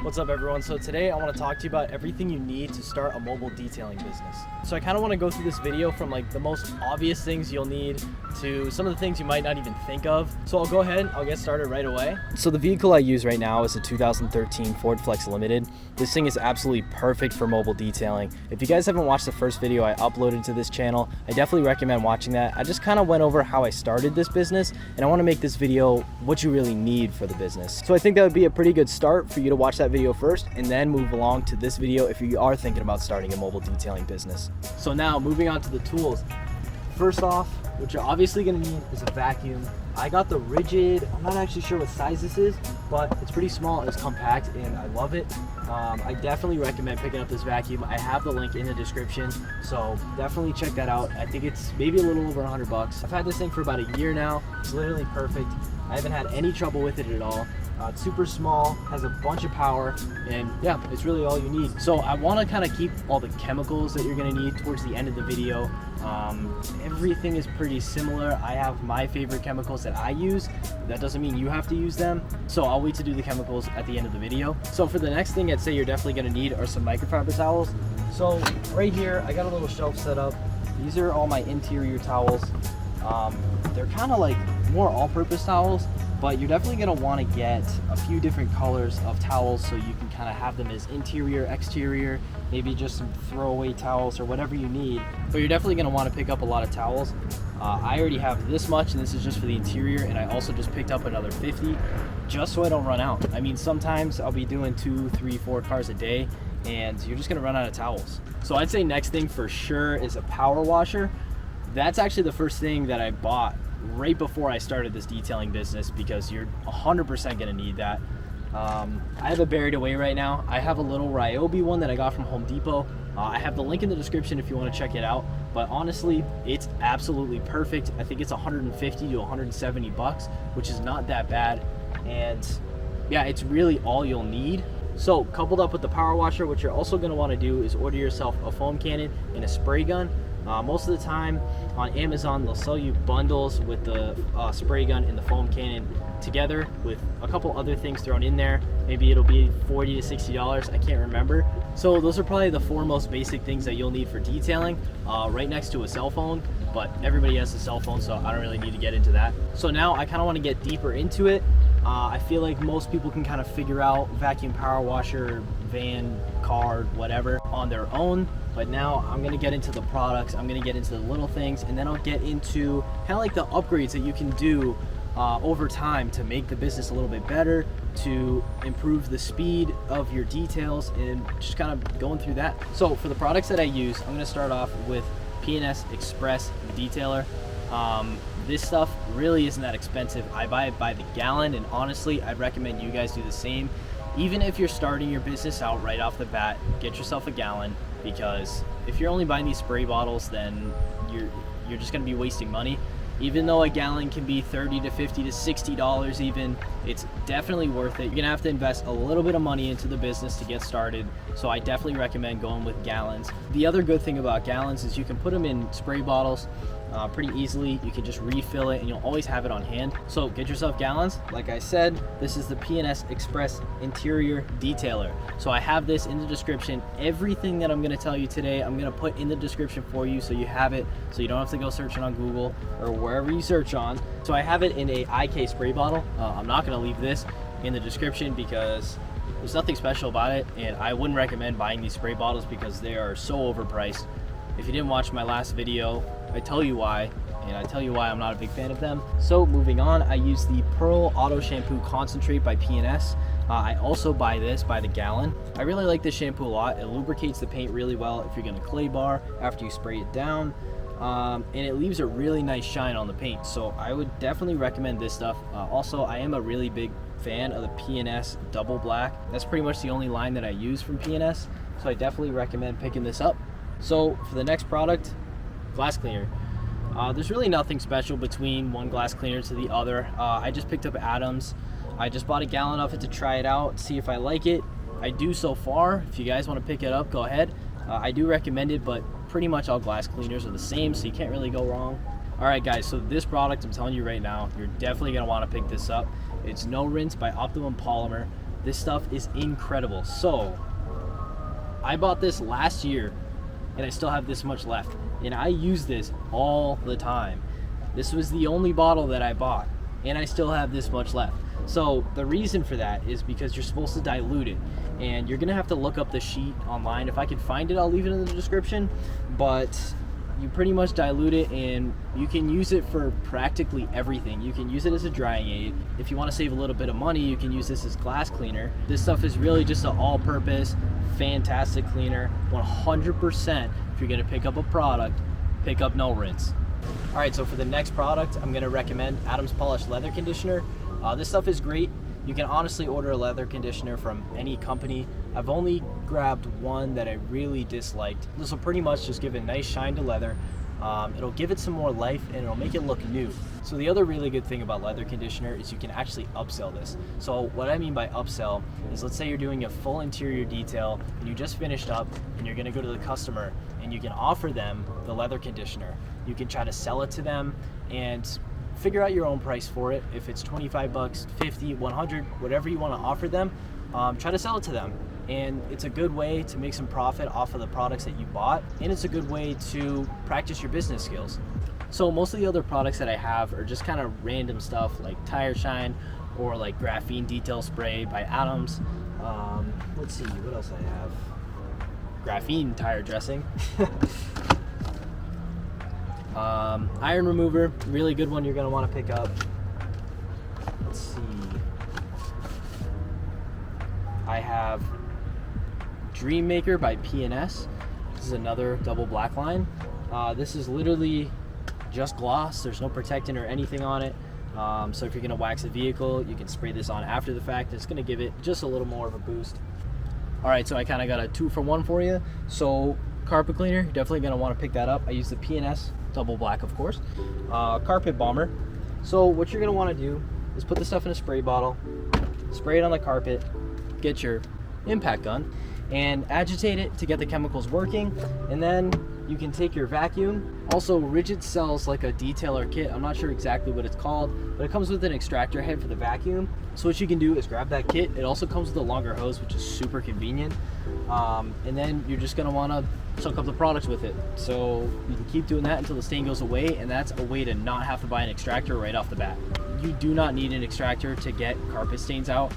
What's up everyone? So today I want to talk to you about everything you need to start a mobile detailing business. So I kind of want to go through this video from like the most obvious things you'll need to some of the things you might not even think of. So I'll go ahead, I'll get started right away. So the vehicle I use right now is a 2013 Ford Flex Limited. This thing is absolutely perfect for mobile detailing. If you guys haven't watched the first video I uploaded to this channel, I definitely recommend watching that. I just kind of went over how I started this business, and I want to make this video what you really need for the business. So I think that would be a pretty good start for you to watch that video first and then move along to this video if you are thinking about starting a mobile detailing business. So now moving on to the tools. First off, what you're obviously going to need is a vacuum. I got the rigid, I'm not actually sure what size this is, but it's pretty small and it's compact and I love it. I definitely recommend picking up this vacuum. I have the link in the description, so definitely check that out. I think it's maybe a little over $100. I've had this thing for about a year now. It's literally perfect. I haven't had any trouble with it at all. It's super small, has a bunch of power, and yeah, it's really all you need. So I want to kind of keep all the chemicals that you're going to need towards the end of the video. Everything is pretty similar. I have my favorite chemicals that I use. That doesn't mean you have to use them. So I'll wait to do the chemicals at the end of the video. So for the next thing I'd say you're definitely going to need are some microfiber towels. So right here, I got a little shelf set up. These are all my interior towels. They're kind of like more all-purpose towels, but you're definitely going to want to get a few different colors of towels so you can kind of have them as interior, exterior, maybe just some throwaway towels or whatever you need. But you're definitely going to want to pick up a lot of towels. I already have this much, and this is just for the interior, and I also just picked up another 50 just so I don't run out. I mean, sometimes I'll be doing 2, 3, 4 cars a day, and you're just going to run out of towels. So I'd say next thing for sure is a power washer. That's actually the first thing that I bought right before I started this detailing business because you're 100% going to need that. I have it buried away right now. I have a little Ryobi one that I got from Home Depot. I have the link in the description if you want to check it out, but honestly, it's absolutely perfect. I think it's 150 to 170 bucks, which is not that bad. And yeah, it's really all you'll need. So coupled up with the power washer, what you're also going to want to do is order yourself a foam cannon and a spray gun. Most of the time on Amazon, they'll sell you bundles with the spray gun and the foam cannon together with a couple other things thrown in there. Maybe it'll be $40 to $60, I can't remember. So those are probably the 4 most basic things that you'll need for detailing, right next to a cell phone, but everybody has a cell phone, so I don't really need to get into that. So now I kind of want to get deeper into it. I feel like most people can kind of figure out vacuum power washer, van, car, whatever on their own. But now I'm going to get into the products, I'm going to get into the little things, and then I'll get into kind of like the upgrades that you can do over time to make the business a little bit better, to improve the speed of your details, and just kind of going through that. So for the products that I use, I'm going to start off with P&S Express Detailer. This stuff really isn't that expensive. I buy it by the gallon, and honestly, I'd recommend you guys do the same. Even if you're starting your business out right off the bat, get yourself a gallon, because if you're only buying these spray bottles, then you're just going to be wasting money. Even though a gallon can be $30 to $50 to $60 even, it's definitely worth it. You're going to have to invest a little bit of money into the business to get started, so I definitely recommend going with gallons. The other good thing about gallons is you can put them in spray bottles pretty easily. You can just refill it and you'll always have it on hand. So get yourself gallons. Like I said, this is the P&S Express Interior Detailer. So I have this in the description. Everything that I'm going to tell you today, I'm going to put in the description for you so you have it, so you don't have to go searching on Google or wherever you search on. So I have it in a IK spray bottle. I'm not going to leave this in the description because there's nothing special about it, and I wouldn't recommend buying these spray bottles because they are so overpriced. If you didn't watch my last video, I tell you why, and I tell you why I'm not a big fan of them. So moving on, I use the Pearl Auto Shampoo Concentrate by P&S. I also buy this by the gallon. I really like this shampoo a lot. It lubricates the paint really well if you're gonna clay bar after you spray it down. And it leaves a really nice shine on the paint. So I would definitely recommend this stuff. Also, I am a really big fan of the P&S Double Black. That's pretty much the only line that I use from P&S. So I definitely recommend picking this up. So for the next product, glass cleaner. There's really nothing special between one glass cleaner to the other. I just picked up Adams. I just bought a gallon of it to try it out, see if I like it. I do so far. If you guys want to pick it up, go ahead. I do recommend it, but pretty much all glass cleaners are the same, so you can't really go wrong. All right, guys, so this product, I'm telling you right now, you're definitely going to want to pick this up. It's No Rinse by Optimum Polymer. This stuff is incredible. So I bought this last year and I still have this much left, and I use this all the time. This was the only bottle that I bought and I still have this much left. So the reason for that is because you're supposed to dilute it, and you're gonna have to look up the sheet online. If I can find it, I'll leave it in the description, but you pretty much dilute it and you can use it for practically everything. You can use it as a drying aid. If you want to save a little bit of money, you can use this as glass cleaner. This stuff is really just an all-purpose, fantastic cleaner. 100%, if you're gonna pick up a product, pick up no rinse. All right, so for the next product, I'm gonna recommend Adam's Polished Leather Conditioner. This stuff is great. You can honestly order a leather conditioner from any company. I've only grabbed one that I really disliked. This will pretty much just give a nice shine to leather. It'll give it some more life and it'll make it look new. So the other really good thing about leather conditioner is you can actually upsell this. So what I mean by upsell is, let's say you're doing a full interior detail and you just finished up and you're gonna go to the customer and you can offer them the leather conditioner. You can try to sell it to them and figure out your own price for it. If it's 25 bucks, 50, 100, whatever you want to offer them, try to sell it to them. And it's a good way to make some profit off of the products that you bought, and it's a good way to practice your business skills. So most of the other products that I have are just kind of random stuff like tire shine or like graphene detail spray by Adams. Let's see, what else I have? Graphene tire dressing. Iron remover, really good one you're going to want to pick up. Let's see. I have Dream Maker by P&S. This is another double black line. This is literally just gloss. There's no protectant or anything on it. So if you're going to wax a vehicle, you can spray this on after the fact. It's going to give it just a little more of a boost. All right, so I kind of got a 2-for-1 for you. So carpet cleaner, you're definitely going to want to pick that up. I use the P&S double black, of course. Carpet bomber. So what you're going to want to do is put the stuff in a spray bottle, spray it on the carpet, get your impact gun, and agitate it to get the chemicals working, and then you can take your vacuum. Also, Rigid sells like a detailer kit. I'm not sure exactly what it's called, but it comes with an extractor head for the vacuum. So what you can do is grab that kit. It also comes with a longer hose, which is super convenient. And then you're just gonna wanna soak up the products with it. So you can keep doing that until the stain goes away, and that's a way to not have to buy an extractor right off the bat. You do not need an extractor to get carpet stains out.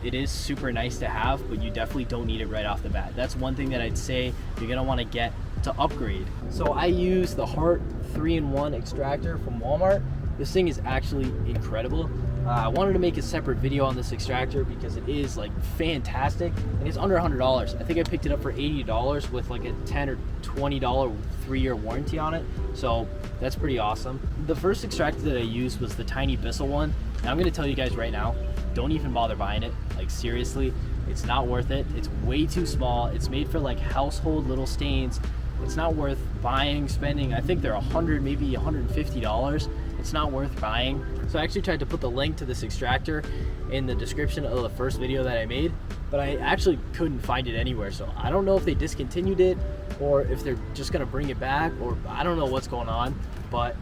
It is super nice to have, but you definitely don't need it right off the bat. That's one thing that I'd say you're gonna wanna get to upgrade. So I use the Hart 3-in-1 extractor from Walmart. This thing is actually incredible. I wanted to make a separate video on this extractor because it is like fantastic, and it's under $100. I think I picked it up for $80 with like a $10 or $20 3-year warranty on it. So that's pretty awesome. The first extractor that I used was the tiny Bissell one. And I'm gonna tell you guys right now, don't even bother buying it. Like seriously, it's not worth it. It's way too small. It's made for like household little stains. It's not worth buying, spending. I think they're $100, maybe $150. It's not worth buying. So I actually tried to put the link to this extractor in the description of the first video that I made, but I actually couldn't find it anywhere. So I don't know if they discontinued it or if they're just gonna bring it back, or I don't know what's going on, but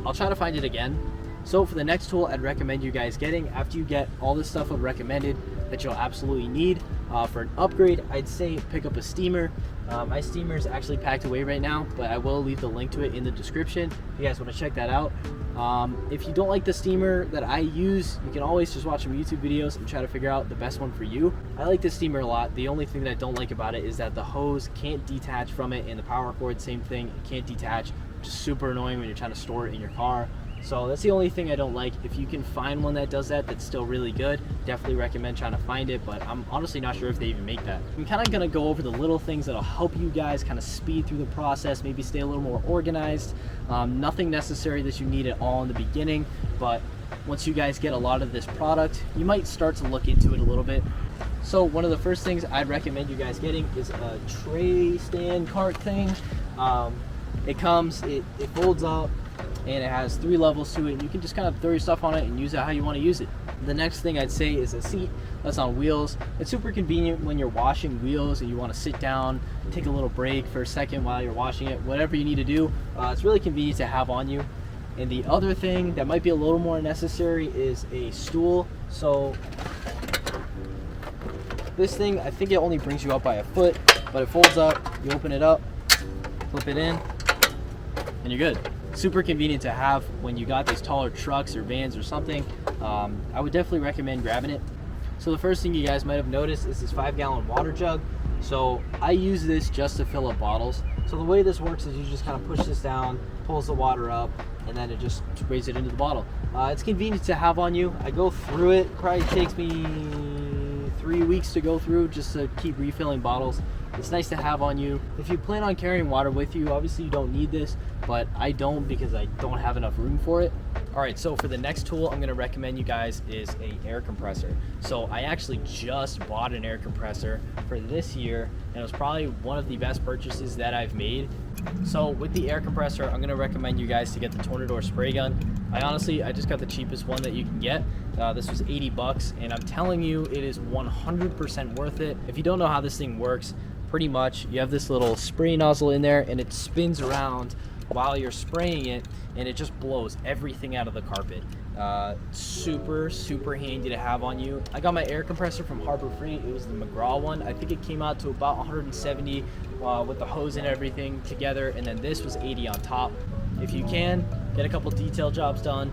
I'll try to find it again. So for the next tool I'd recommend you guys getting, after you get all this stuff I've recommended that you'll absolutely need for an upgrade, I'd say pick up a steamer. My steamer is actually packed away right now, but I will leave the link to it in the description if you guys want to check that out. If you don't like the steamer that I use, you can always just watch some YouTube videos and try to figure out the best one for you. I like this steamer a lot. The only thing that I don't like about it is that the hose can't detach from it, and the power cord, same thing, it can't detach, which is super annoying when you're trying to store it in your car. So that's the only thing I don't like. If you can find one that does that, that's still really good, definitely recommend trying to find it, but I'm honestly not sure if they even make that. I'm kind of gonna go over the little things that'll help you guys kind of speed through the process, maybe stay a little more organized. Nothing necessary that you need at all in the beginning, but once you guys get a lot of this product, you might start to look into it a little bit. So one of the first things I'd recommend you guys getting is a tray stand cart thing. It folds up, and it has 3 levels to it, and you can just kind of throw your stuff on it and use it how you want to use it. The next thing I'd say is a seat that's on wheels. It's super convenient when you're washing wheels and you want to sit down, take a little break for a second while you're washing it, whatever you need to do. It's really convenient to have on you. And the other thing that might be a little more necessary is a stool. So This thing, I think it only brings you up by a foot, but it folds up, you open it up, flip it in, and you're good. Super convenient to have when you got these taller trucks or vans or something. I would definitely recommend grabbing it. So the first thing you guys might have noticed is this 5-gallon water jug. So I use this just to fill up bottles. So the way this works is you just kind of push this down, pulls the water up, and then it just sprays it into the bottle. It's convenient to have on you. I go through it, probably takes me 3 weeks to go through just to keep refilling bottles. It's nice to have on you. If you plan on carrying water with you, obviously you don't need this, but I don't because I don't have enough room for it. All right, so for the next tool I'm gonna recommend you guys is an air compressor. So I actually just bought an air compressor for this year, and it was probably one of the best purchases that I've made. So with the air compressor, I'm gonna recommend you guys to get the Tornador spray gun. I just got the cheapest one that you can get. This was 80 bucks, and I'm telling you, it is 100% worth it. If you don't know how this thing works, pretty much you have this little spray nozzle in there, and it spins around while you're spraying it, and it just blows everything out of the carpet. Super handy to have on you. I got my air compressor from Harbor Freight. It was the McGraw one. I think it came out to about 170 with the hose and everything together, and then this was 80 on top. If you can, get a couple detail jobs done,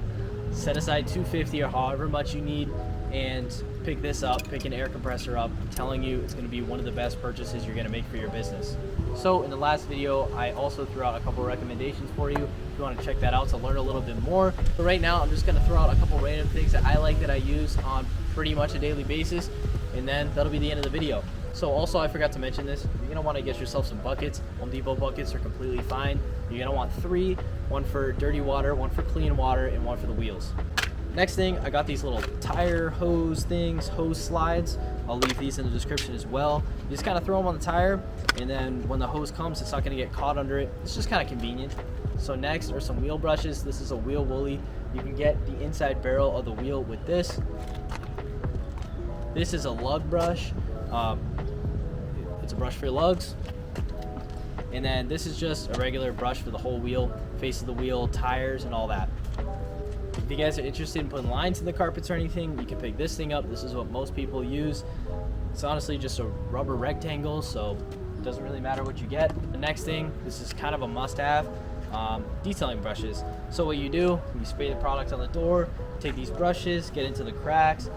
set aside 250 or however much you need, and pick this up, pick an air compressor up. I'm telling you, it's gonna be one of the best purchases you're gonna make for your business. So in the last video, I also threw out a couple recommendations for you. If you wanna check that out to learn a little bit more. But right now, I'm just gonna throw out a couple random things that I like that I use on pretty much a daily basis, and then that'll be the end of the video. So also, I forgot to mention this, you're gonna wanna get yourself some buckets. Home Depot buckets are completely fine. You're gonna want 3, one for dirty water, one for clean water, and one for the wheels. Next thing, I got these little tire hose things, hose slides. I'll leave these in the description as well. You just kind of throw them on the tire, and then when the hose comes, it's not gonna get caught under it. It's just kind of convenient. So next are some wheel brushes. This is a wheel woolly. You can get the inside barrel of the wheel with this. This is a lug brush. It's a brush for your lugs. And then this is just a regular brush for the whole wheel, face of the wheel, tires, and all that. If you guys are interested in putting lines in the carpets or anything, you can pick this thing up. This is what most people use. It's honestly just a rubber rectangle, so it doesn't really matter what you get. The next thing, this is kind of a must-have, detailing brushes. So what you do, you spray the product on the door, take these brushes, get into the cracks,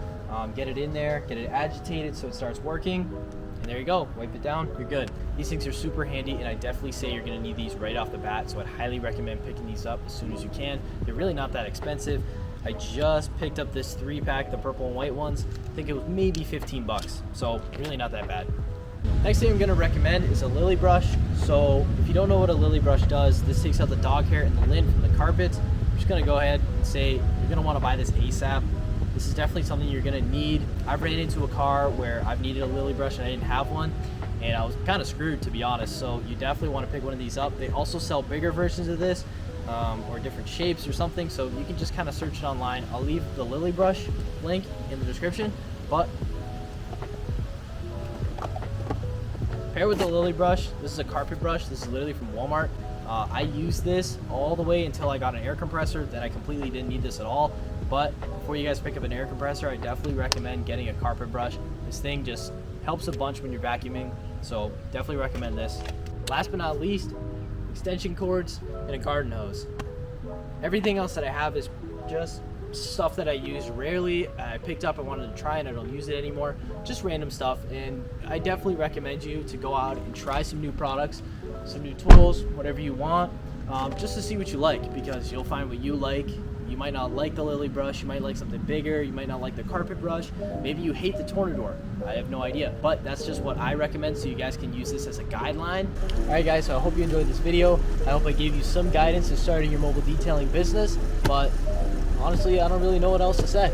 get it in there, get it agitated so it starts working, and there you go. Wipe it down, you're good. These things are super handy, and I definitely say you're gonna need these right off the bat, so I'd highly recommend picking these up as soon as you can. They're really not that expensive. I just picked up this 3-pack, the purple and white ones. I think it was maybe 15 bucks, so really not that bad. Next thing I'm gonna recommend is a lily brush. So if you don't know what a lily brush does, this takes out the dog hair and the lint from the carpets. I'm just gonna go ahead and say you're gonna wanna buy this ASAP. This is definitely something you're gonna need. I've ran into a car where I've needed a lily brush and I didn't have one, and I was kind of screwed, to be honest. So you definitely want to pick one of these up. They also sell bigger versions of this, or different shapes or something, so you can just kind of search it online. I'll leave the lily brush link in the description, but pair with the lily brush, this is a carpet brush. This is literally from Walmart. I used this all the way until I got an air compressor. Then I completely didn't need this at all. But before you guys pick up an air compressor, I definitely recommend getting a carpet brush. This thing just helps a bunch when you're vacuuming, so definitely recommend this. Last but not least, extension cords and a garden hose. Everything else that I have is just stuff that I use rarely. I picked up, I wanted to try, and I don't use it anymore. Just random stuff, and I definitely recommend you to go out and try some new products, some new tools, whatever you want, just to see what you like, because you'll find what you like. You might not like the lily brush, you might like something bigger, you might not like the carpet brush, maybe you hate the Tornador. I have no idea, but that's just what I recommend, so you guys can use this as a guideline. Alright guys, so I hope you enjoyed this video. I hope I gave you some guidance in starting your mobile detailing business, but honestly, I don't really know what else to say.